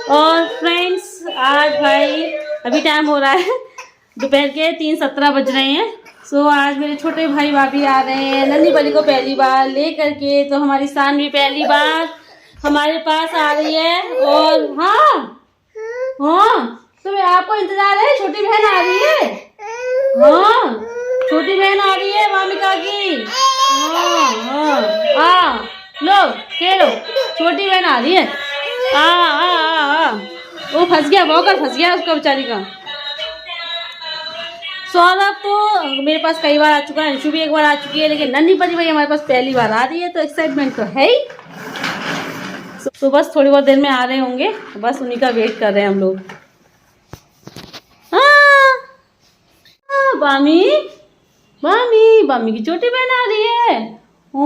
और फ्रेंड्स आज भाई अभी टाइम हो रहा है दोपहर के 3:17 बज रहे हैं। सो आज मेरे छोटे भाई भाभी आ रहे हैं नन्ही बली को पहली बार ले करके, तो हमारी शान भी पहली बार हमारे पास आ रही है। और हाँ हाँ तुम्हें आपको इंतजार है, छोटी बहन आ रही है। हाँ छोटी बहन आ रही है वामिका की। हाँ हाँ आ लो खेलो, छोटी बहन आ रही है। आ वो फंस गया, वॉकर फंस गया उसका बेचारी का। सौरभ तो मेरे पास कई बार आ चुका है, अंशु भी एक बार आ चुकी है, लेकिन नन्ही परी भाई हमारे पास पहली बार आ रही है, तो एक्साइटमेंट तो है ही। तो बस थोड़ी बहुत देर में आ रहे होंगे, बस उन्हीं का वेट कर रहे हैं हम लोग। बामी बामी बामी की छोटी बहन आ रही है। ओ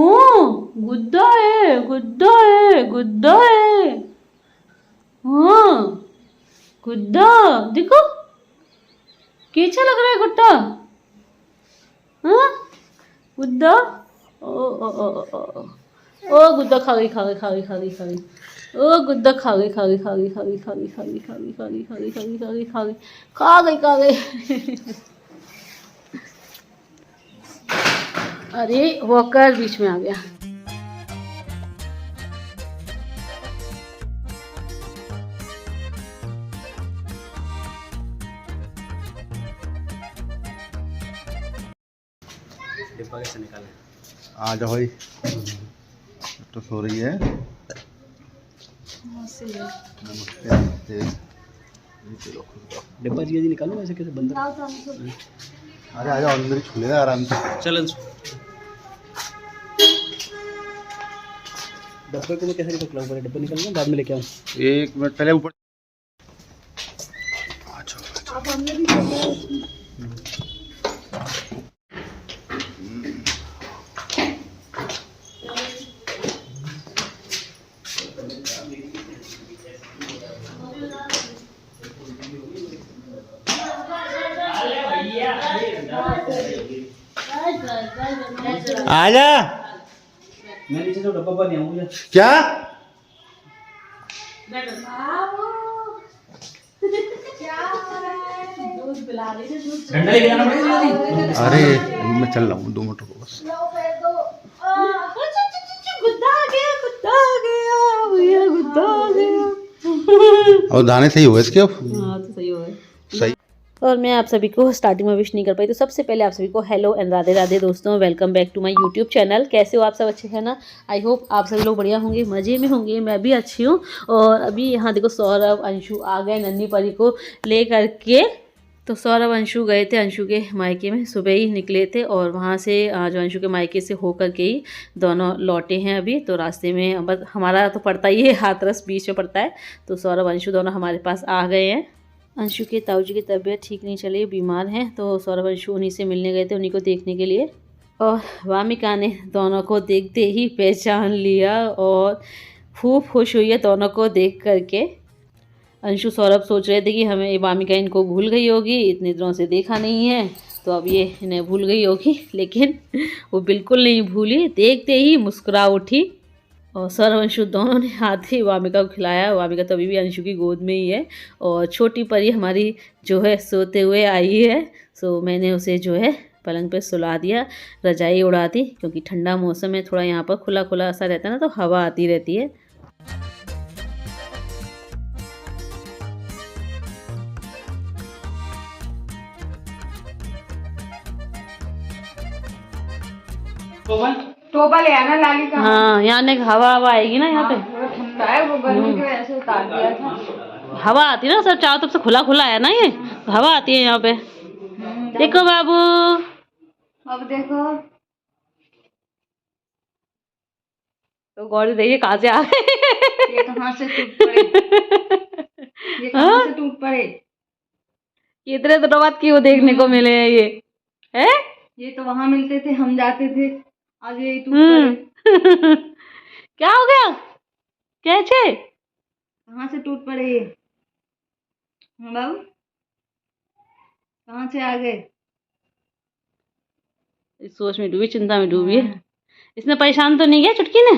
गुड्डा है, गुड्डा है, गुड्डा है। हाँ गुड्डा देखो कैसा लग रहा है गुड्डा। हाँ गुड्डा ओ गुड्डा खा गई खा गई खा गई खा गई खा गई। ओ गुड्डा खा गई खा गई खा गई खा गई खा गई खा गई खा गई खा गई खा गई खा गई खा गई खा गई खा गई खा गई। अरे वॉकर बीच में आ गया। डिब्बा कैसे निकाले? आ जाओ भाई, तो सो रही है। नमस्ते। डिब्बा जी निकालो, ऐसे कैसे बंद? अरे आ जाओ, अंदर ही छू लेना आराम से। चल डब्बे को मैं कैसे निकल लाऊं? डब्बा निकालूंगा बाद में लेके आऊं। 1 मिनट पहले ऊपर आ जाओ। आजा। मैं नीचे तो डब्बा पर नहीं आऊंगा। क्या ठंडा लेके जाना पड़ेगा। अरे अभी मैं चल रहा हूँ, 2 मिनट रुको बस। गुड्डा आ गया, गुड्डा आ गया भैया, गुड्डा आ गया। और दाने सही हुए इसके अब? हाँ तो सही हुआ सही। और मैं आप सभी को स्टार्टिंग में विश नहीं कर पाई, तो सबसे पहले आप सभी को हेलो एंड राधे राधे दोस्तों, welcome back to my YouTube channel. कैसे हो आप सब? अच्छे हैं ना? आई होप आप सभी लोग बढ़िया होंगे, मज़े में होंगे। मैं भी अच्छी हूँ। और अभी यहाँ देखो सौरभ अंशु आ गए नन्ही परी को ले करके। तो सौरभ अंशु गए थे अंशु के मायके में, सुबह ही निकले थे, और वहाँ से जो अंशु के मायके से होकर के ही दोनों लौटे हैं अभी। तो रास्ते में बस हमारा तो पड़ता ही है, हाथरस बीच में पड़ता है। तो सौरभ अंशु दोनों हमारे पास आ गए हैं। अंशु के ताऊजी की तबीयत ठीक नहीं चली, बीमार हैं, तो सौरभ अंशु उन्हीं से मिलने गए थे, उन्हीं को देखने के लिए। और वामिका ने दोनों को देखते ही पहचान लिया और खूब खुश हुई है दोनों को देख करके। अंशु सौरभ सोच रहे थे कि हमें वामिका इनको भूल गई होगी, इतने दिनों से देखा नहीं है, तो अब ये इन्हें भूल गई होगी, लेकिन वो बिल्कुल नहीं भूली, देखते ही मुस्कुरा उठी। और सौरभ अंशु दोनों ने हाथ ही वामिका को खिलाया। वामिका तो अभी भी अंशु की गोद में ही है। और छोटी परी हमारी जो है सोते हुए आई है, सो मैंने उसे जो है पलंग पे सुला दिया, रजाई उड़ा दी, क्योंकि ठंडा मौसम है, थोड़ा यहाँ पर खुला खुला सा रहता है ना, तो हवा आती रहती है। टोपा ले आना लाली का। हाँ यहाँ ने हवा आएगी ना यहाँ पे। थोड़ा ठंडा है, वो गर्मी की वजह से उतार दिया था। हवा आती है ना, सब चारों तरफ से खुला खुला है ना, ये तो हवा आती है यहाँ पे। देखो बाबू, अब देखो तो गौरी देखिए कहाँ से आ गए। ये कहाँ से टूट पड़े, ये कहाँ से टूट पड़े। कितने दिनों बाद क्यों देखने को मिले हैं ये, है? ये तो वहां मिलते थे, हम जाते थे, आज ये टूट पड़े। क्या हो गया? कैसे? कहाँ से टूट पड़े ये? बाबू कहाँ से आ गए? इस सोच में डूबी, चिंता में डूबी है। इसने परेशान तो नहीं किया चुटकी ने?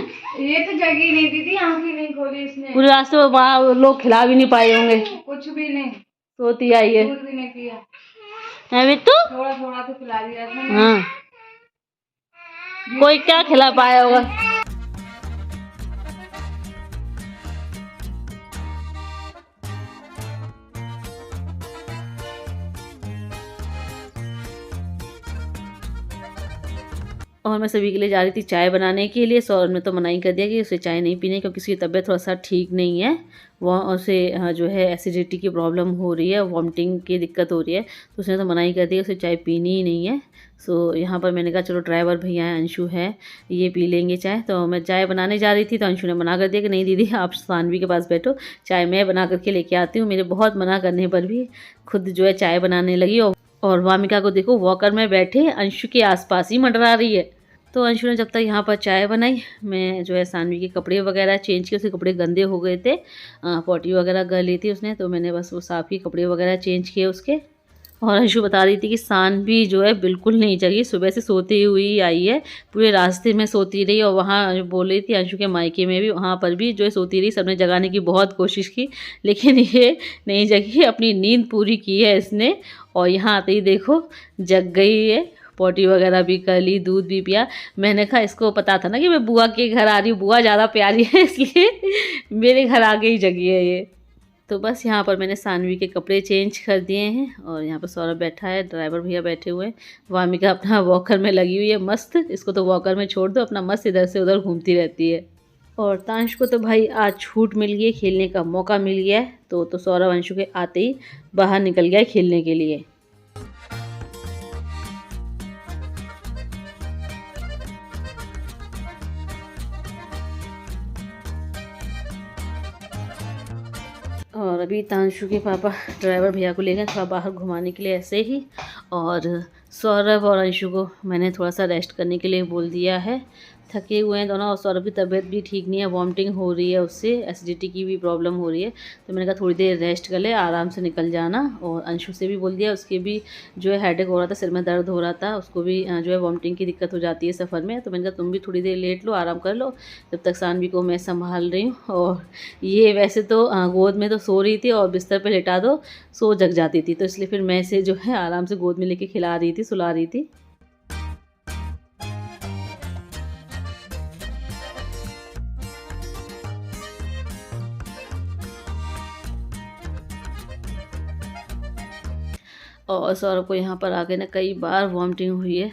ये तो जगी नहीं दीदी, आंखें नहीं खोली इसने, पूरे रास्ते में वहाँ लोग खिला भी नहीं पाए होंगे। कुछ भी नहीं, सोती आई है। दूध भी नहीं पिया, है बिट्टू? थोड़ा थोड़ा तो खिला दिया था। हाँ, कोई क्या खिला पाया होगा। और मैं सभी के लिए जा रही थी चाय बनाने के लिए। सौरभ ने तो मनाही कर दिया कि उसे चाय नहीं पीनी, क्योंकि उसकी तबीयत थोड़ा सा ठीक नहीं है। वो उसे जो है एसिडिटी की प्रॉब्लम हो रही है, वॉमिटिंग की दिक्कत हो रही है, तो उसने तो मनाही कर दिया, उसे चाय पीनी ही नहीं है। सो यहाँ पर मैंने कहा चलो ड्राइवर भैया हैं, अंशु है, ये पी लेंगे चाय। तो मैं चाय बनाने जा रही थी तो अंशु ने मना कर दिया कि नहीं दीदी आप सानवी के पास बैठो, चाय मैं बना करके लेके आती हूँ। मेरे बहुत मना करने पर भी खुद जो है चाय बनाने लगी। और वामिका को देखो वॉकर में बैठे अंशु के आसपास ही मंडरा रही है। तो अंशु ने जब तक यहाँ पर चाय बनाई, मैं जो है सानवी के कपड़े वगैरह चेंज किए। उसके कपड़े गंदे हो गए थे, पॉटी वगैरह कर ली थी उसने, तो मैंने बस वो साफ़ ही कपड़े वगैरह चेंज किए उसके। और अंशु बता रही थी कि सानवी जो है बिल्कुल नहीं जगी, सुबह से सोती हुई आई है, पूरे रास्ते में सोती रही। और वहाँ बोल रही थी अंशु के मायके में भी, वहाँ पर भी जो है सोती रही। सबने जगाने की बहुत कोशिश की, लेकिन ये नहीं जगी, अपनी नींद पूरी की है इसने। और यहाँ आते ही देखो जग गई है, पॉटी वगैरह भी कर ली, दूध भी पिया। मैंने कहा इसको पता था ना कि मैं बुआ के घर आ रही हूँ, बुआ ज़्यादा प्यारी है इसलिए मेरे घर आके ही जगी है ये। तो बस यहाँ पर मैंने सानवी के कपड़े चेंज कर दिए हैं। और यहाँ पर सौरभ बैठा है, ड्राइवर भैया बैठे हुए हैं, वामिका अपना वॉकर में लगी हुई है मस्त। इसको तो वॉकर में छोड़ दो, अपना मस्त इधर से उधर घूमती रहती है। और तांश को तो भाई आज छूट मिल गई है, खेलने का मौका मिल गया है। तो सौरभ अंशु के आते ही बाहर निकल गया है खेलने के लिए। और अभी तांशु के पापा ड्राइवर भैया को ले गए थोड़ा बाहर घुमाने के लिए ऐसे ही। और सौरभ और अंशु को मैंने थोड़ा सा रेस्ट करने के लिए बोल दिया है, थके हुए हैं दोनों। और सौरभ की तबीयत भी ठीक नहीं है, वॉमिटिंग हो रही है उससे, एसिडिटी की भी प्रॉब्लम हो रही है। तो मैंने कहा थोड़ी देर रेस्ट कर ले, आराम से निकल जाना। और अंशु से भी बोल दिया, उसके भी जो है हेडेक हो रहा था, सिर में दर्द हो रहा था, उसको भी जो है वॉमिटिंग की दिक्कत हो जाती है सफ़र में। तो मैंने कहा तुम भी थोड़ी देर लेट लो, आराम कर लो, जब तक सानवी को मैं संभाल रही हूँ। और ये वैसे तो गोद में तो सो रही थी, और बिस्तर पर लेटा दो सो जग जाती थी, तो इसलिए फिर मैं इसे जो है आराम से गोद में लेके खिला रही थी, सुला रही थी। और सौरभ को यहाँ पर आके ना कई बार वॉमिटिंग हुई है,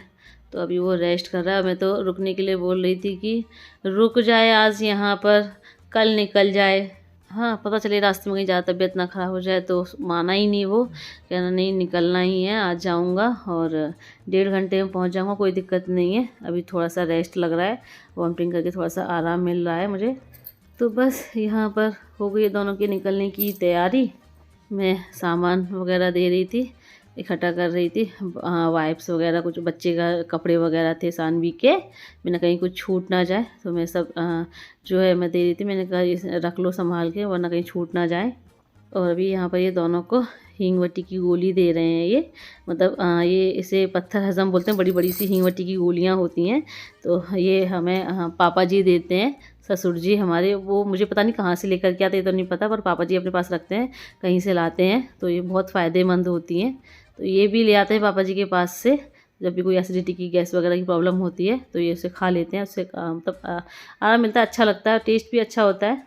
तो अभी वो रेस्ट कर रहा है। मैं तो रुकने के लिए बोल रही थी कि रुक जाए आज यहाँ पर, कल निकल जाए। हाँ, पता चले रास्ते में कहीं ज़्यादा तबीयत ना ख़राब हो जाए, तो माना ही नहीं वो, कहना नहीं निकलना ही है, आज जाऊँगा और 1.5 घंटे में पहुँच जाऊँगा, कोई दिक्कत नहीं है। अभी थोड़ा सा रेस्ट लग रहा है, वॉमिटिंग करके थोड़ा सा आराम मिल रहा है मुझे। तो बस यहाँ पर हो गई दोनों के निकलने की तैयारी। मैं सामान वगैरह दे रही थी, इकट्ठा कर रही थी, वाइप्स वगैरह, कुछ बच्चे का कपड़े वगैरह थे सानवी के, मैंने कहीं कुछ छूट ना जाए, तो मैं सब जो है मैं दे रही थी। मैंने कहा रख लो संभाल के, वरना कहीं छूट ना जाए। और अभी यहाँ पर ये दोनों को हींगवटी की गोली दे रहे हैं। ये मतलब ये इसे पत्थर हजम बोलते हैं, बड़ी बड़ी सी हींगवटी की गोलियाँ होती हैं। तो ये हमें पापा जी देते हैं, ससुर जी हमारे, वो मुझे पता नहीं कहाँ से लेकर के आते, तो नहीं पता, पर पापा जी अपने पास रखते हैं, कहीं से लाते हैं। तो ये बहुत फ़ायदेमंद होती हैं। तो ये भी ले आते हैं पापा जी के पास से, जब भी कोई एसिडिटी की, गैस वगैरह की प्रॉब्लम होती है, तो ये उसे खा लेते हैं। उससे मतलब आराम मिलता है, अच्छा लगता है, टेस्ट भी अच्छा होता है।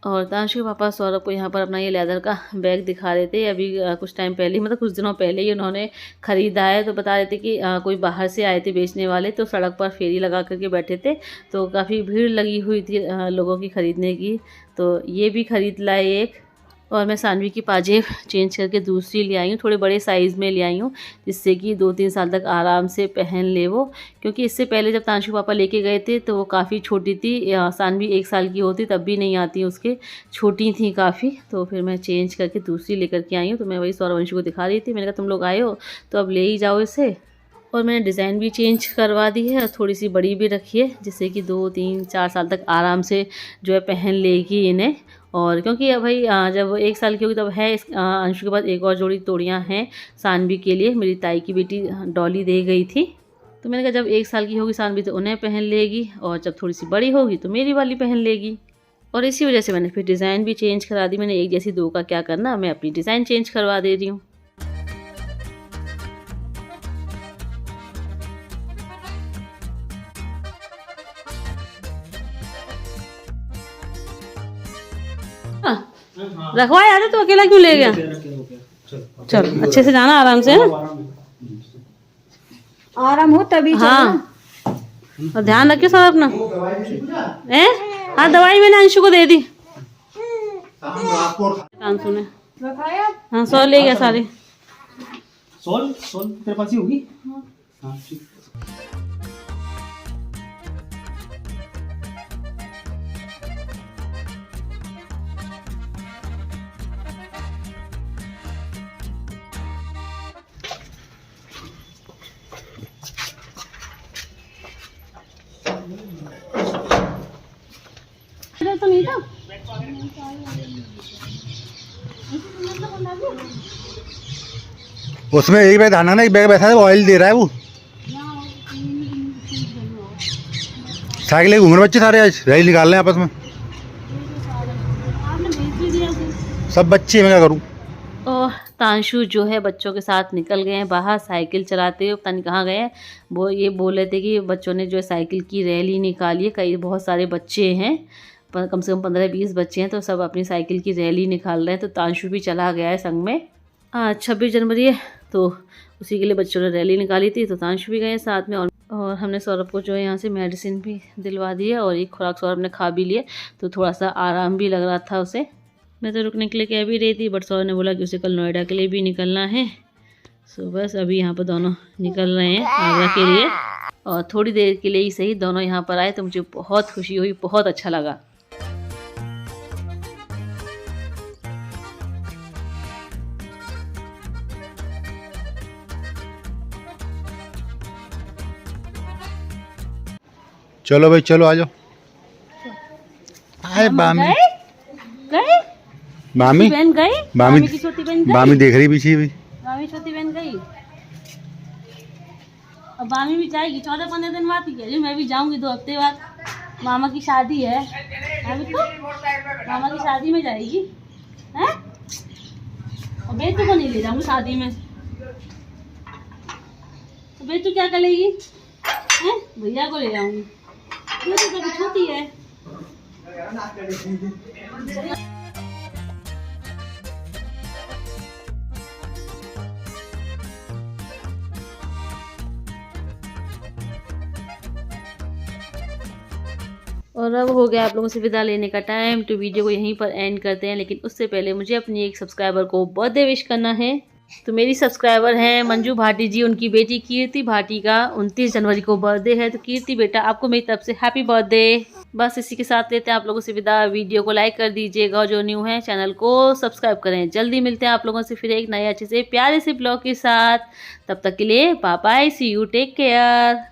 और तांशु के पापा सौरभ को यहाँ पर अपना ये लेदर का बैग दिखा रहे थे। अभी कुछ टाइम पहले ही, मतलब कुछ दिनों पहले ही उन्होंने ख़रीदा है। तो बता रहे थे कि कोई बाहर से आए थे बेचने वाले, तो सड़क पर फेरी लगा करके बैठे थे, तो काफ़ी भीड़ लगी हुई थी लोगों की ख़रीदने की। तो ये भी ख़रीद लाए एक। और मैं सानवी की पाजेब चेंज करके दूसरी ले आई हूँ, थोड़े बड़े साइज़ में ले आई हूँ, जिससे कि 2-3 साल तक आराम से पहन ले वो। क्योंकि इससे पहले जब तांशु पापा लेके गए थे तो वो काफ़ी छोटी थी, सानवी 1 साल की होती तब भी नहीं आती उसके, छोटी थी काफ़ी। तो फिर मैं चेंज करके दूसरी लेकर के आई हूँ। तो मैं वही सौरभ अंशु को दिखा रही थी, मैंने कहा तुम लोग आए हो तो अब ले ही जाओ इसे। और मैंने डिज़ाइन भी चेंज करवा दी है, और थोड़ी सी बड़ी भी रखी है, जिससे कि 2-3-4 साल तक आराम से जो है पहन लेगी इन्हें। और क्योंकि अब भाई जब 1 साल की होगी तब है अंशु के पास एक और जोड़ी तोड़ियाँ हैं सानवी के लिए, मेरी ताई की बेटी डॉली दे गई थी। तो मैंने कहा जब 1 साल की होगी सानवी तो उन्हें पहन लेगी, और जब थोड़ी सी बड़ी होगी तो मेरी वाली पहन लेगी। और इसी वजह से मैंने फिर डिज़ाइन भी चेंज करा दी। मैंने एक जैसी 2 का क्या करना, मैं अपनी डिज़ाइन चेंज करवा दे रही हूँ। रखवाया था तो अकेला क्यों ले गया? चल अच्छे से जाना, आराम से ना, आराम हो तभी हाँ, और ध्यान रखियो सब अपना। हाँ दवाई मैंने अंशु को दे दी। कान सुने, हाँ सो ले गया सारे। सोल तेरे पास ही होगी। हाँ ठीक। तो नहीं था। उसमें एक बैग धाना ना, एक बैग बैठा है, वो ऑयल दे रहा है वो। साइकिल ले घूम रहे बच्चे सारे, आज रैली निकाल रहे हैं आपस में सब बच्चे। मैं क्या करूँ? और तांशु जो है बच्चों के साथ निकल गए हैं बाहर साइकिल चलाते हुए, पता नहीं कहाँ गए हैं। वो ये बोल रहे थे कि बच्चों ने जो है साइकिल की रैली निकाली है, कई बहुत सारे बच्चे हैं, कम से कम 15-20 बच्चे हैं, तो सब अपनी साइकिल की रैली निकाल रहे हैं। तो तांशु भी चला गया है संग में। आज 26 जनवरी है तो उसी के लिए बच्चों ने रैली निकाली थी, तो तांशु भी गए साथ में। और हमने सौरभ को जो है यहाँ से मेडिसिन भी दिलवा दी है, और एक खुराक सौरभ ने खा भी लिए, तो थोड़ा सा आराम भी लग रहा था उसे। मैं तो रुकने के लिए कह भी रही थी, बट सौरभ ने बोला कि उसे कल नोएडा के लिए भी निकलना है। सो बस अभी यहाँ पर दोनों निकल रहे हैं आगरा के लिए, और थोड़ी देर के लिए ही सही दोनों यहाँ पर आए तो मुझे बहुत खुशी हुई, बहुत अच्छा लगा। चलो भाई चलो, आ जाओ। आए मामी, गए मामी बहन गई, मामी की छोटी बहन गई, मामी देख रही पीछे भी। मामी छोटी बहन गई, अब मामी भी जाएगी 14-15 दिन बाद ही कह रही, मैं भी जाऊंगी 2 हफ्ते बाद। मामा की शादी है अभी तो, मामा की शादी में जाएगी हैं, और बेटू को नहीं ले जाऊंगी शादी में, तो बेटू क्या करेगी हैं, भैया को ले जाऊंगी, बेटू तो अभी छोटी है। और अब हो गया आप लोगों से विदा लेने का टाइम, तो वीडियो को यहीं पर एंड करते हैं। लेकिन उससे पहले मुझे अपनी एक सब्सक्राइबर को बर्थडे विश करना है। तो मेरी सब्सक्राइबर हैं मंजू भाटी जी, उनकी बेटी कीर्ति भाटी का 29 जनवरी को बर्थडे है। तो कीर्ति बेटा, आपको मेरी तरफ से हैप्पी बर्थडे। बस इसी के साथ लेते हैं आप लोगों से विदा। वीडियो को लाइक कर दीजिएगा, जो न्यू है चैनल को सब्सक्राइब करें। जल्दी मिलते हैं आप लोगों से फिर एक नए अच्छे से प्यारे से ब्लॉग के साथ। तब तक के लिए bye bye, see you, take care.